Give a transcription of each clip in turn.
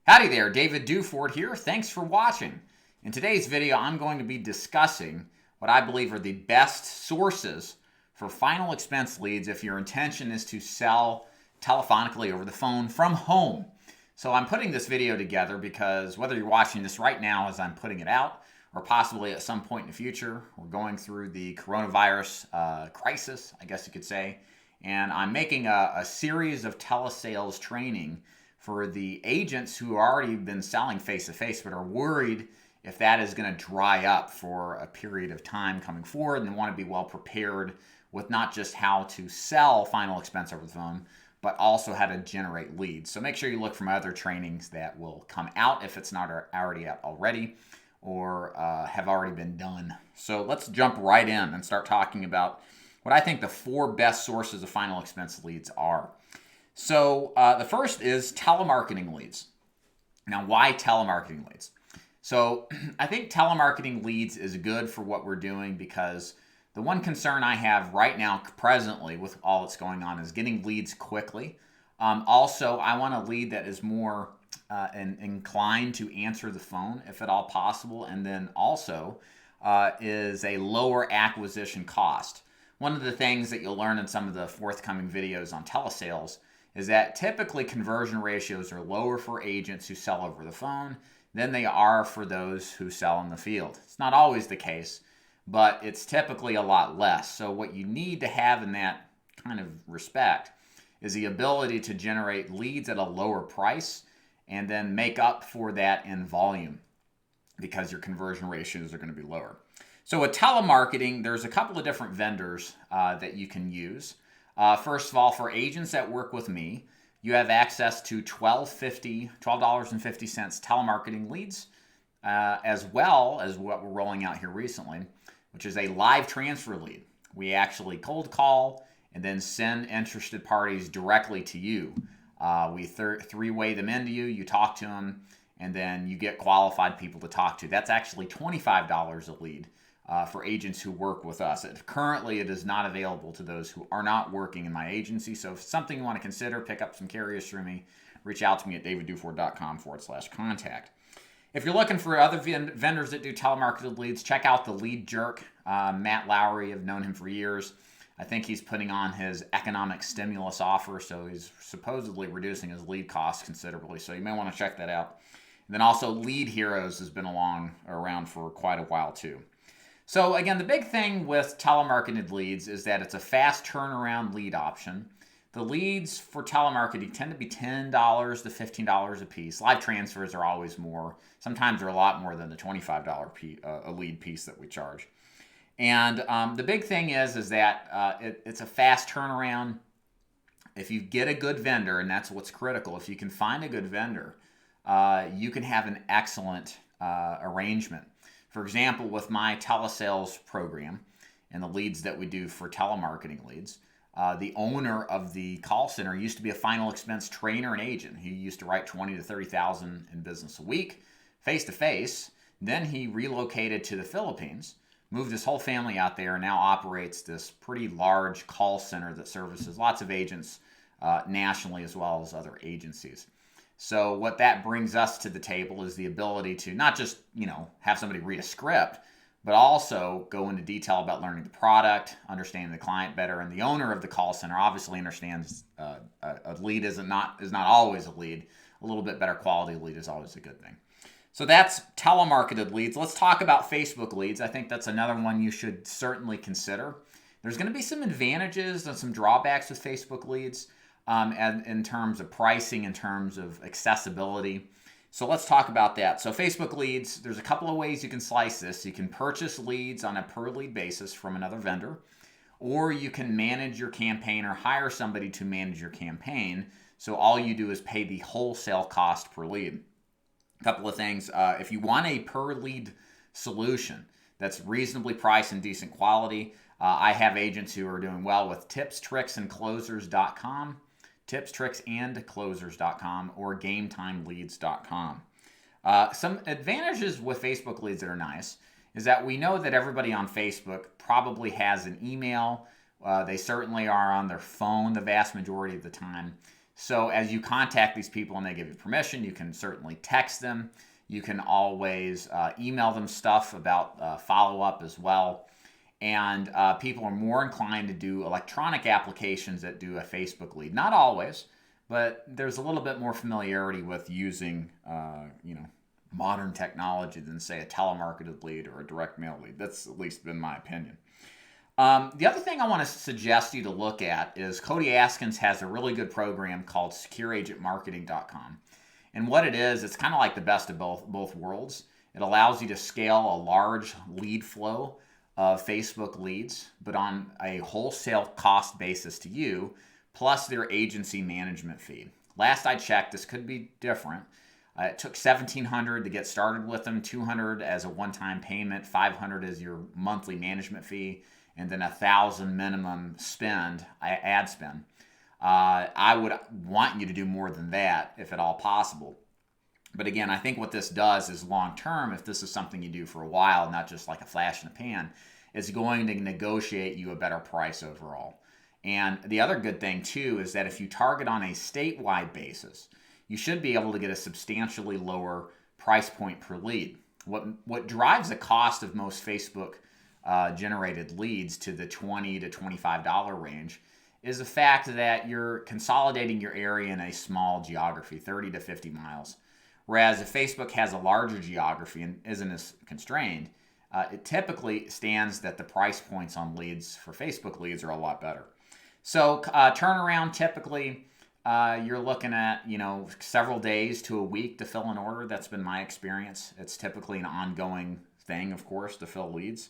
Howdy there, David Duford here. Thanks for watching. In today's video, I'm going to be discussing what I believe are the best sources for final expense leads if your intention is to sell telephonically over the phone from home. So I'm putting this video together because whether you're watching this right now as I'm putting it out, or possibly at some point in the future, we're going through the coronavirus crisis, I guess you could say, and I'm making a series of telesales training for the agents who already been selling face-to-face but are worried if that is going to dry up for a period of time coming forward, and want to be well prepared with not just how to sell final expense over the phone, but also how to generate leads. So make sure you look for my other trainings that will come out if it's not already out already, or have already been done. So let's jump right in and start talking about what I think the 4 best sources of final expense leads are. So the first is telemarketing leads. Now, why telemarketing leads? So I think telemarketing leads is good for what we're doing because the one concern I have right now presently with all that's going on is getting leads quickly. Also, I want a lead that is more inclined to answer the phone if at all possible, and then also is a lower acquisition cost. One of the things that you'll learn in some of the forthcoming videos on telesales is that typically conversion ratios are lower for agents who sell over the phone than they are for those who sell in the field. It's not always the case, but it's typically a lot less. So what you need to have in that kind of respect is the ability to generate leads at a lower price and then make up for that in volume because your conversion ratios are going to be lower. So with telemarketing, there's a couple of different vendors that you can use. First of all, for agents that work with me, you have access to $12.50 telemarketing leads, as well as what we're rolling out here recently, which is a live transfer lead. We actually cold call and then send interested parties directly to you. We three-way them into you, you talk to them, and then you get qualified people to talk to. That's actually $25 a lead. For agents who work with us. Currently, it is not available to those who are not working in my agency. So if it's something you want to consider, pick up some carriers through me, reach out to me at davidduford.com/contact. If you're looking for other vendors that do telemarketed leads, check out the Lead Jerk. Matt Lowry, I've known him for years. I think he's putting on his economic stimulus offer, so he's supposedly reducing his lead costs considerably. So you may want to check that out. And then also Lead Heroes has been around for quite a while too. So again, the big thing with telemarketed leads is that it's a fast turnaround lead option. The leads for telemarketing tend to be $10 to $15 a piece. Live transfers are always more. Sometimes they're a lot more than the $25 a lead piece that we charge. And the big thing is that it's a fast turnaround. If you get a good vendor, and that's what's critical, if you can find a good vendor, you can have an excellent arrangement. For example, with my telesales program and the leads that we do for telemarketing leads, the owner of the call center used to be a final expense trainer and agent. He used to write $20,000 to $30,000 in business a week, face-to-face. Then he relocated to the Philippines, moved his whole family out there, and now operates this pretty large call center that services lots of agents nationally as well as other agencies. So what that brings us to the table is the ability to not just, have somebody read a script, but also go into detail about learning the product, understanding the client better. And the owner of the call center obviously understands a lead is not always a lead. A little bit better quality lead is always a good thing. So that's telemarketed leads. Let's talk about Facebook leads. I think that's another one you should certainly consider. There's going to be some advantages and some drawbacks with Facebook leads. And in terms of pricing, in terms of accessibility. So let's talk about that. So Facebook leads, there's a couple of ways you can slice this. You can purchase leads on a per lead basis from another vendor, or you can manage your campaign or hire somebody to manage your campaign. So all you do is pay the wholesale cost per lead. A couple of things. If you want a per lead solution that's reasonably priced and decent quality, I have agents who are doing well with tipstricksandclosers.com. tipstricksandclosers.com or gametimeleads.com. Some advantages with Facebook leads that are nice is that we know that everybody on Facebook probably has an email. They certainly are on their phone the vast majority of the time. So as you contact these people and they give you permission, you can certainly text them. You can always email them stuff about follow-up as well. And people are more inclined to do electronic applications that do a Facebook lead. Not always, but there's a little bit more familiarity with using modern technology than, say, a telemarketed lead or a direct mail lead. That's at least been my opinion. The other thing I want to suggest you to look at is Cody Askins has a really good program called SecureAgentMarketing.com. And what it is, it's kind of like the best of both worlds. It allows you to scale a large lead flow of Facebook leads, but on a wholesale cost basis to you, plus their agency management fee. Last I checked, this could be different. It took $1,700 to get started with them, $200 as a one-time payment, $500 as your monthly management fee, and then $1,000 minimum spend, ad spend. I would want you to do more than that if at all possible. But again, I think what this does is long-term, if this is something you do for a while, not just like a flash in the pan, it's going to negotiate you a better price overall. And the other good thing too is that if you target on a statewide basis, you should be able to get a substantially lower price point per lead. What drives the cost of most Facebook generated leads to the $20 to $25 range is the fact that you're consolidating your area in a small geography, 30 to 50 miles. Whereas if Facebook has a larger geography and isn't as constrained, it typically stands that the price points on leads for Facebook leads are a lot better. So turnaround, typically you're looking at several days to a week to fill an order. That's been my experience. It's typically an ongoing thing, of course, to fill leads.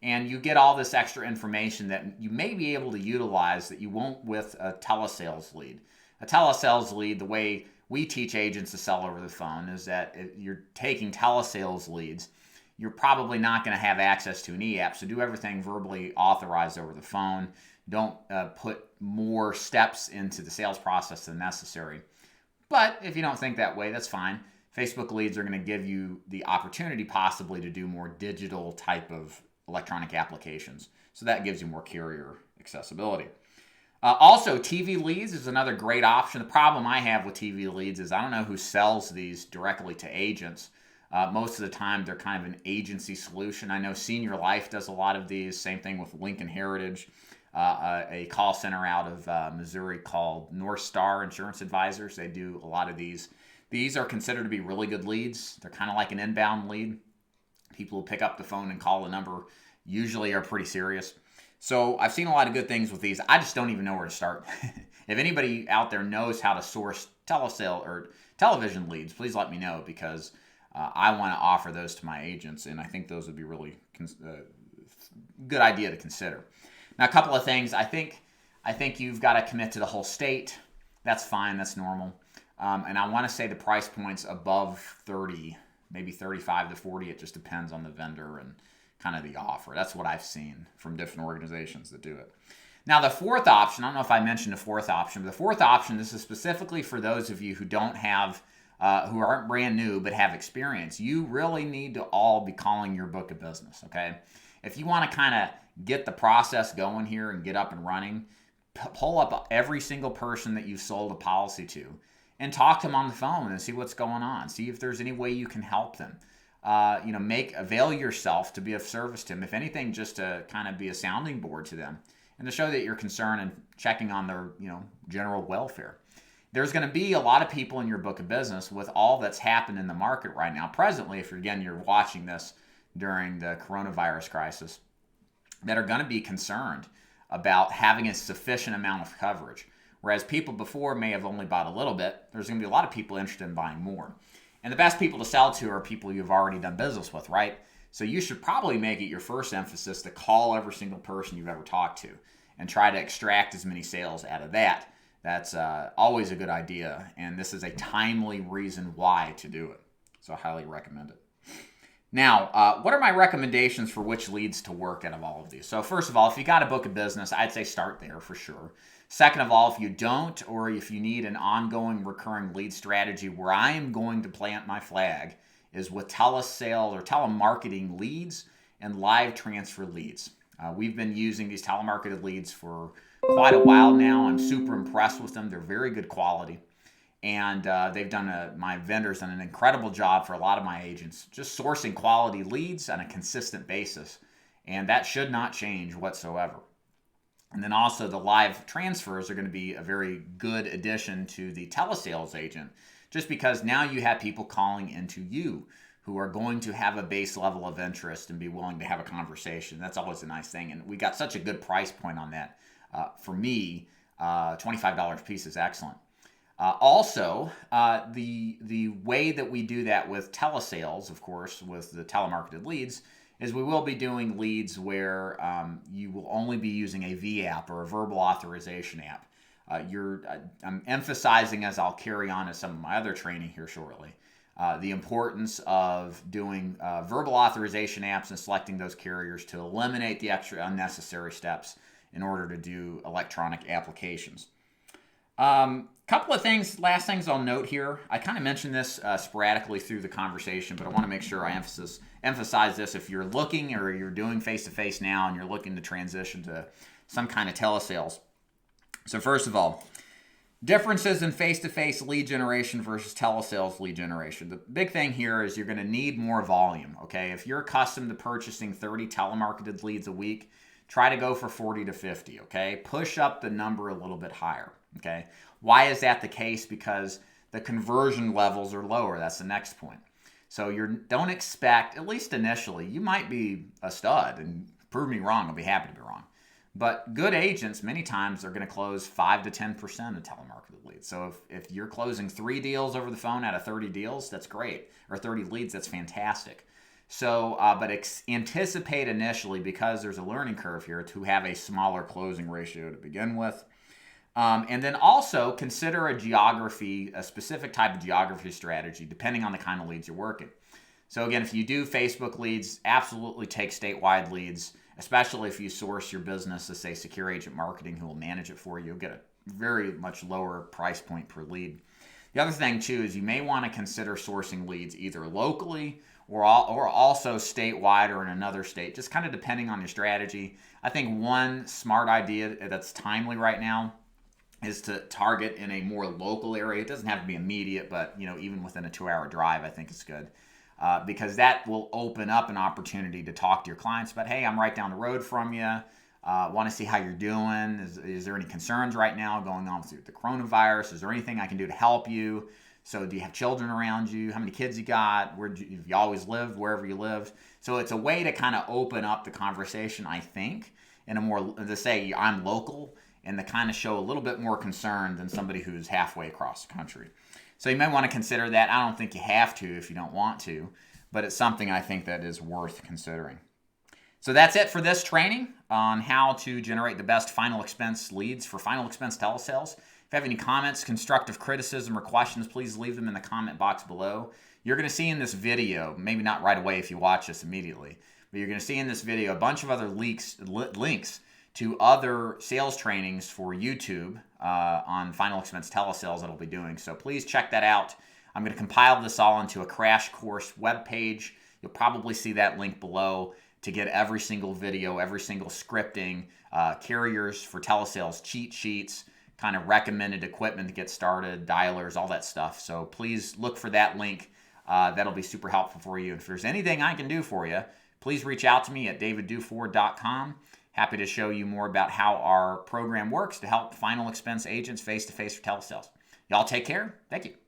And you get all this extra information that you may be able to utilize that you won't with a telesales lead. A telesales lead, the way we teach agents to sell over the phone, is that if you're taking telesales leads, you're probably not going to have access to an e-app. So do everything verbally authorized over the phone. Don't put more steps into the sales process than necessary. But if you don't think that way, that's fine. Facebook leads are going to give you the opportunity possibly to do more digital type of electronic applications. So that gives you more carrier accessibility. Also, TV leads is another great option. The problem I have with TV leads is I don't know who sells these directly to agents. Most of the time, they're kind of an agency solution. I know Senior Life does a lot of these. Same thing with Lincoln Heritage, a call center out of Missouri called North Star Insurance Advisors. They do a lot of these. These are considered to be really good leads. They're kind of like an inbound lead. People who pick up the phone and call the number usually are pretty serious. So I've seen a lot of good things with these. I just don't even know where to start. If anybody out there knows how to source telesale or television leads, please let me know, because I want to offer those to my agents, and I think those would be really good idea to consider. Now, a couple of things. I think you've got to commit to the whole state. That's fine. That's normal. And I want to say the price points above 30, maybe 35 to 40. It just depends on the vendor and kind of the offer. That's what I've seen from different organizations that do it. Now, the fourth option, I don't know if I mentioned the fourth option, but the fourth option, this is specifically for those of you who don't have, who aren't brand new but have experience. You really need to all be calling your book of business, okay? If you want to kind of get the process going here and get up and running, pull up every single person that you've sold a policy to and talk to them on the phone and see what's going on. See if there's any way you can help them. Avail yourself to be of service to them. If anything, just to kind of be a sounding board to them and to show that you're concerned and checking on their, general welfare. There's going to be a lot of people in your book of business with all that's happened in the market right now. Presently, if you're watching this during the coronavirus crisis, that are going to be concerned about having a sufficient amount of coverage. Whereas people before may have only bought a little bit, there's going to be a lot of people interested in buying more. And the best people to sell to are people you've already done business with, right? So you should probably make it your first emphasis to call every single person you've ever talked to and try to extract as many sales out of that. That's always a good idea, and this is a timely reason why to do it. So I highly recommend it. Now, what are my recommendations for which leads to work out of all of these? So first of all, if you got a book of business, I'd say start there for sure. Second of all, if you don't, or if you need an ongoing recurring lead strategy, where I am going to plant my flag is with telesale or telemarketing leads and live transfer leads. We've been using these telemarketed leads for quite a while now. I'm super impressed with them. They're very good quality. And they've done my vendors done an incredible job for a lot of my agents, just sourcing quality leads on a consistent basis. And that should not change whatsoever. And then also the live transfers are going to be a very good addition to the telesales agent, just because now you have people calling into you who are going to have a base level of interest and be willing to have a conversation. That's always a nice thing. And we got such a good price point on that. For me, $25 a piece is excellent. Also, the way that we do that with telesales, of course, with the telemarketed leads, is we will be doing leads where you will only be using a V app or a verbal authorization app. I'm emphasizing, as I'll carry on as some of my other training here shortly, the importance of doing verbal authorization apps and selecting those carriers to eliminate the extra unnecessary steps in order to do electronic applications. Couple of last things I'll note here. I kind of mentioned this sporadically through the conversation, but I want to make sure I emphasize this. If you're looking or you're doing face-to-face now and you're looking to transition to some kind of telesales. So first of all, differences in face-to-face lead generation versus telesales lead generation. The big thing here is you're going to need more volume, okay? If you're accustomed to purchasing 30 telemarketed leads a week, try to go for 40 to 50, okay? Push up the number a little bit higher, okay? Why is that the case? Because the conversion levels are lower. That's the next point. So don't expect, at least initially, you might be a stud, and prove me wrong, I'll be happy to be wrong. But good agents many times are going to close 5 to 10% of telemarketed leads. So if you're closing 3 deals over the phone out of 30 deals, that's great. Or 30 leads, that's fantastic. So, but anticipate initially, because there's a learning curve here, to have a smaller closing ratio to begin with. And then also consider a specific type of geography strategy, depending on the kind of leads you're working. So again, if you do Facebook leads, absolutely take statewide leads, especially if you source your business as, say, Secure Agent Marketing, who will manage it for you. You'll get a very much lower price point per lead. The other thing, too, is you may want to consider sourcing leads either locally or also statewide or in another state, just kind of depending on your strategy. I think one smart idea that's timely right now is to target in a more local area. It doesn't have to be immediate, but even within a 2-hour drive, I think it's good. Because that will open up an opportunity to talk to your clients about, hey, I'm right down the road from you. Want to see how you're doing. Is there any concerns right now going on with the coronavirus? Is there anything I can do to help you? So do you have children around you? How many kids you got? Have you always lived wherever you lived? So it's a way to kind of open up the conversation, I think, in a more, to say I'm local, and to kind of show a little bit more concern than somebody who's halfway across the country. So you may want to consider that. I don't think you have to if you don't want to, but it's something I think that is worth considering. So that's it for this training on how to generate the best final expense leads for final expense telesales. If you have any comments, constructive criticism, or questions, please leave them in the comment box below. You're going to see in this video, maybe not right away if you watch this immediately, but you're going to see in this video a bunch of other links to other sales trainings for YouTube on final expense telesales that I'll be doing. So please check that out. I'm going to compile this all into a crash course webpage. You'll probably see that link below to get every single video, every single scripting, carriers for telesales, cheat sheets, kind of recommended equipment to get started, dialers, all that stuff. So please look for that link. That'll be super helpful for you. If there's anything I can do for you, please reach out to me at davidduford.com. Happy to show you more about how our program works to help final expense agents face-to-face for telesales. Y'all take care. Thank you.